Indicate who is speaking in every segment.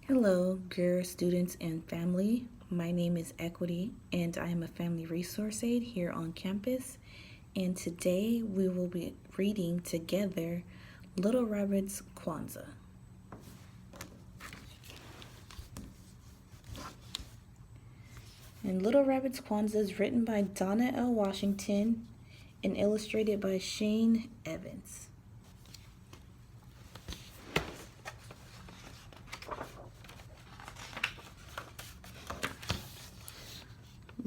Speaker 1: Hello, Greer students and family. My name is Equity, and I am a family resource aide here on campus. And today we will be reading together Little Rabbit's Kwanzaa. And Little Rabbit's Kwanzaa is written by Donna L. Washington and illustrated by Shane Evans.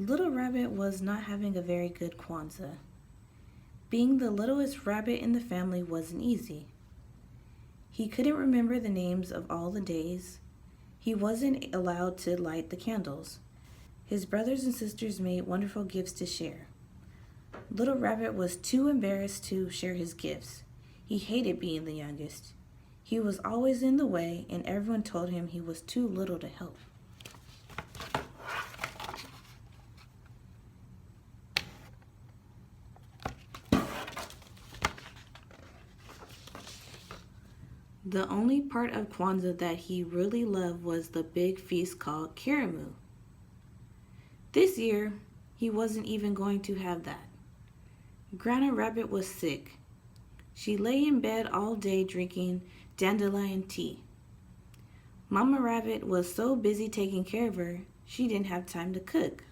Speaker 1: Little Rabbit was not having a very good Kwanzaa. Being the littlest rabbit in the family wasn't easy. He couldn't remember the names of all the days. He wasn't allowed to light the candles. His brothers and sisters made wonderful gifts to share. Little Rabbit was too embarrassed to share his gifts. He hated being the youngest. He was always in the way, and everyone told him he was too little to help. The only part of Kwanzaa that he really loved was the big feast called Karamu. This year, he wasn't even going to have that. Grandma Rabbit was sick. She lay in bed all day drinking dandelion tea. Mama Rabbit was so busy taking care of her, she didn't have time to cook.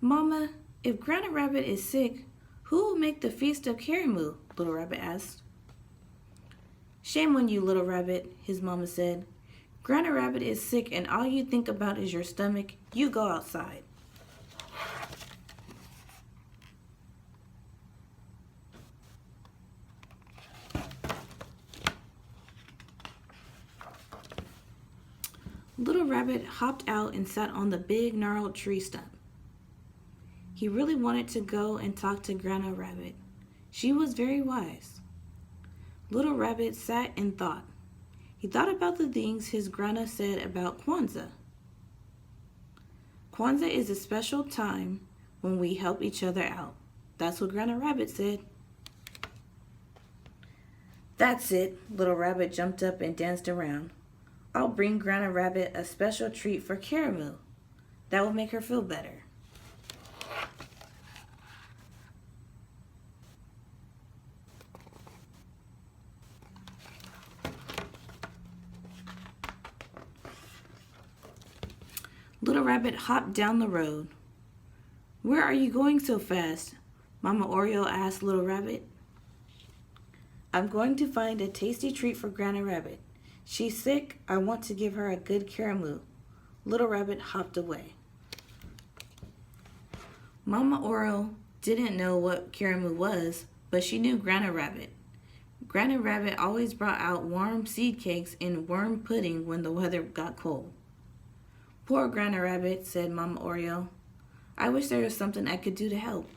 Speaker 1: Mama, if Grandma Rabbit is sick, who will make the feast of Karamu? Little Rabbit asked. Shame on you, Little Rabbit, his mama said. Grandma Rabbit is sick and all you think about is your stomach. You go outside. Little Rabbit hopped out and sat on the big gnarled tree stump. He really wanted to go and talk to Grandma Rabbit. She was very wise. Little Rabbit sat and thought. He thought about the things his grandma said about Kwanzaa. Kwanzaa is a special time when we help each other out. That's what Grandma Rabbit said. That's it, Little Rabbit jumped up and danced around. I'll bring Grandma Rabbit a special treat for Karamu. That will make her feel better. Little Rabbit hopped down the road. Where are you going so fast? Mama Oriole asked Little Rabbit. I'm going to find a tasty treat for Grandma Rabbit. She's sick. I want to give her a good Karamu. Little Rabbit hopped away. Mama Oriole didn't know what Karamu was, but she knew Grandma Rabbit. Grandma Rabbit always brought out warm seed cakes and worm pudding when the weather got cold. Poor Grandma Rabbit, said Mama Oriole. I wish there was something I could do to help.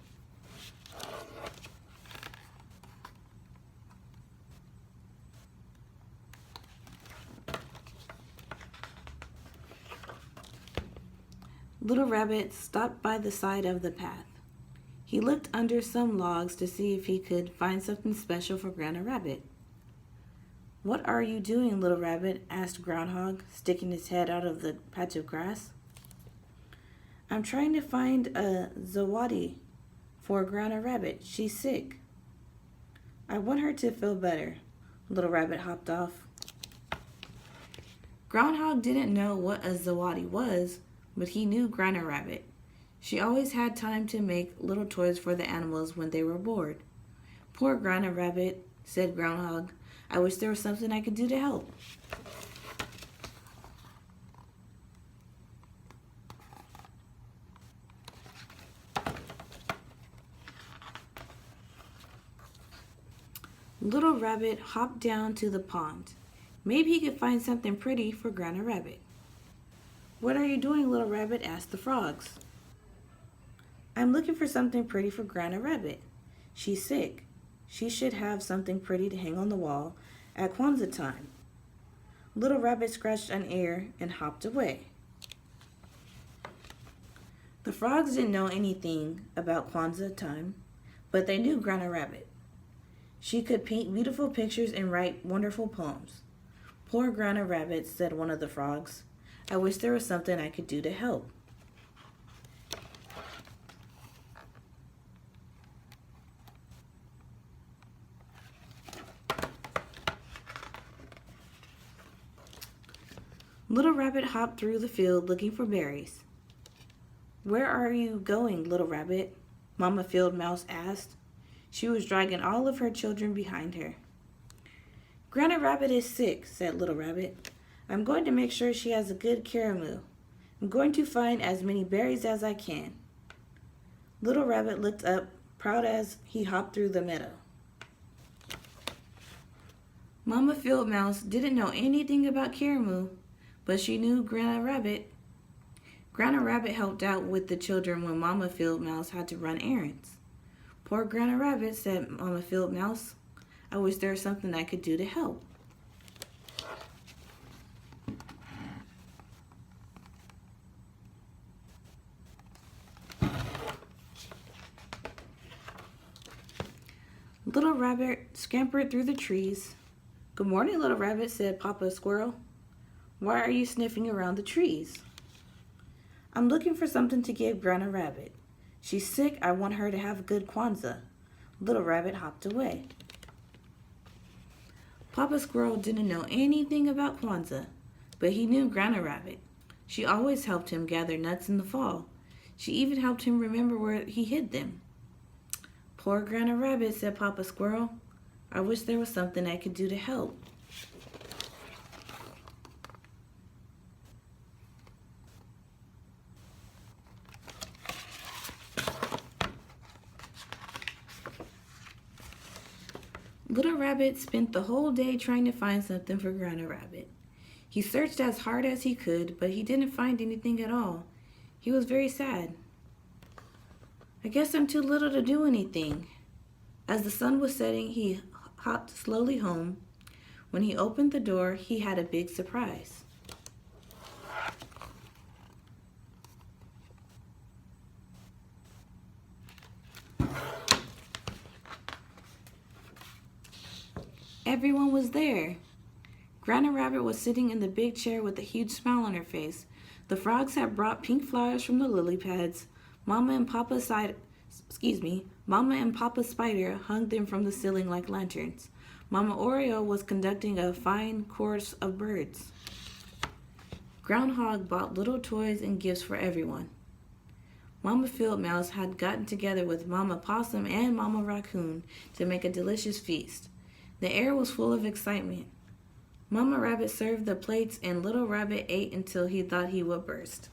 Speaker 1: Little Rabbit stopped by the side of the path. He looked under some logs to see if he could find something special for Grandma Rabbit. What are you doing, Little Rabbit? Asked Groundhog, sticking his head out of the patch of grass. I'm trying to find a zawadi for Grandma Rabbit. She's sick. I want her to feel better. Little Rabbit hopped off. Groundhog didn't know what a zawadi was, but he knew Grandma Rabbit. She always had time to make little toys for the animals when they were bored. Poor Grandma Rabbit, said Groundhog. I wish there was something I could do to help. Little Rabbit hopped down to the pond. Maybe he could find something pretty for Grandma Rabbit. What are you doing, Little Rabbit? Asked the frogs. I'm looking for something pretty for Grandma Rabbit. She's sick. She should have something pretty to hang on the wall at Kwanzaa time. Little Rabbit scratched an ear and hopped away. The frogs didn't know anything about Kwanzaa time, but they knew Grandma Rabbit. She could paint beautiful pictures and write wonderful poems. Poor Groundhog Rabbit, said one of the frogs. I wish there was something I could do to help. Little Rabbit hopped through the field looking for berries. Where are you going, Little Rabbit? Mama Field Mouse asked. She was dragging all of her children behind her. Granny Rabbit is sick, said Little Rabbit. I'm going to make sure she has a good caramoo. I'm going to find as many berries as I can. Little Rabbit looked up, proud as he hopped through the meadow. Mama Field Mouse didn't know anything about caramoo, but she knew Granny Rabbit. Granny Rabbit helped out with the children when Mama Field Mouse had to run errands. Poor Granny Rabbit, said Mama Field Mouse. I wish there was something I could do to help. Little Rabbit scampered through the trees. Good morning, Little Rabbit, said Papa Squirrel. Why are you sniffing around the trees? I'm looking for something to give Granny Rabbit. She's sick. I want her to have a good Kwanzaa. Little Rabbit hopped away. Papa Squirrel didn't know anything about Kwanzaa, but he knew Granny Rabbit. She always helped him gather nuts in the fall. She even helped him remember where he hid them. Poor Granny Rabbit, said Papa Squirrel. I wish there was something I could do to help. Little Rabbit spent the whole day trying to find something for Granny Rabbit. He searched as hard as he could, but he didn't find anything at all. He was very sad. I guess I'm too little to do anything. As the sun was setting, he hopped slowly home. When he opened the door, he had a big surprise. Everyone was there. Granny Rabbit was sitting in the big chair with a huge smile on her face. The frogs had brought pink flowers from the lily pads. Mama and Papa Spider hung them from the ceiling like lanterns. Mama Oreo was conducting a fine chorus of birds. Groundhog bought little toys and gifts for everyone. Mama Field Mouse had gotten together with Mama Possum and Mama Raccoon to make a delicious feast. The air was full of excitement. Mama Rabbit served the plates and Little Rabbit ate until he thought he would burst.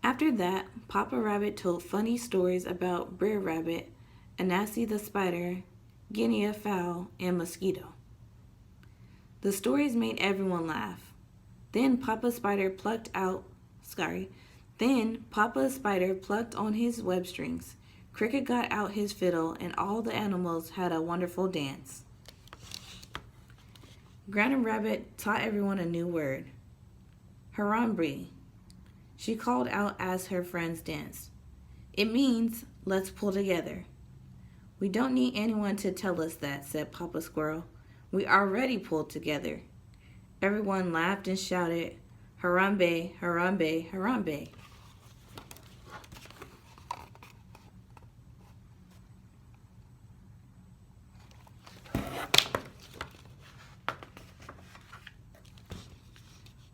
Speaker 1: After that, Papa Rabbit told funny stories about Brer Rabbit, Anansi the Spider, Guinea Fowl, and Mosquito. The stories made everyone laugh. Then Papa Spider plucked on his web strings. Cricket got out his fiddle, and all the animals had a wonderful dance. Granny Rabbit taught everyone a new word, Harambe. She called out as her friends danced. It means, let's pull together. We don't need anyone to tell us that, said Papa Squirrel. We already pulled together. Everyone laughed and shouted, Harambe, Harambe, Harambe.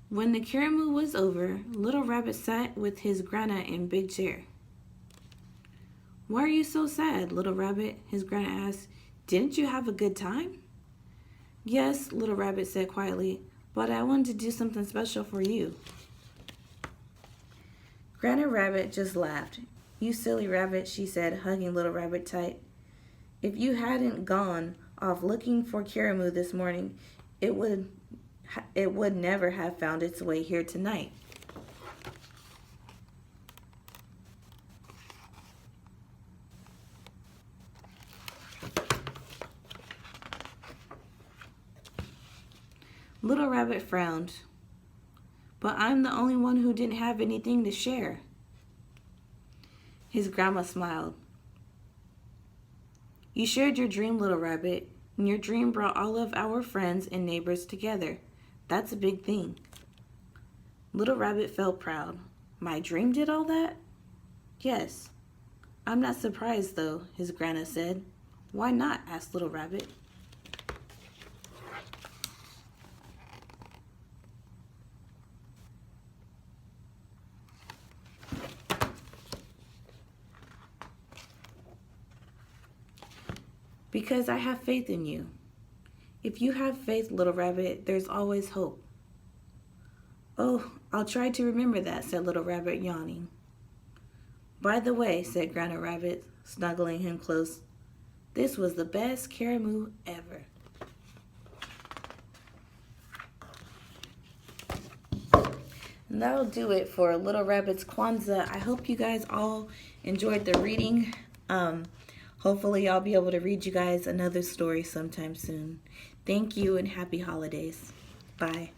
Speaker 1: When the caramoo was over, Little Rabbit sat with his Granny in big chair. Why are you so sad, Little Rabbit? His Granny asked. Didn't you have a good time? Yes, Little Rabbit said quietly, but I wanted to do something special for you. Granny Rabbit just laughed. You silly rabbit, she said, hugging Little Rabbit tight. If you hadn't gone off looking for caramoo this morning, it would never have found its way here tonight. Little Rabbit frowned. But I'm the only one who didn't have anything to share. His grandma smiled. You shared your dream, little rabbit, and your dream brought all of our friends and neighbors together. That's a big thing. Little Rabbit felt proud. My dream did all that? Yes. I'm not surprised, though, his grandma said. Why not? Asked Little Rabbit. Because I have faith in you. If you have faith, Little Rabbit, there's always hope. Oh, I'll try to remember that, said Little Rabbit, yawning. By the way, said Grandma Rabbit, snuggling him close, this was the best caramoo ever. And that'll do it for Little Rabbit's Kwanzaa. I hope you guys all enjoyed the reading. Hopefully I'll be able to read you guys another story sometime soon. Thank you and happy holidays. Bye.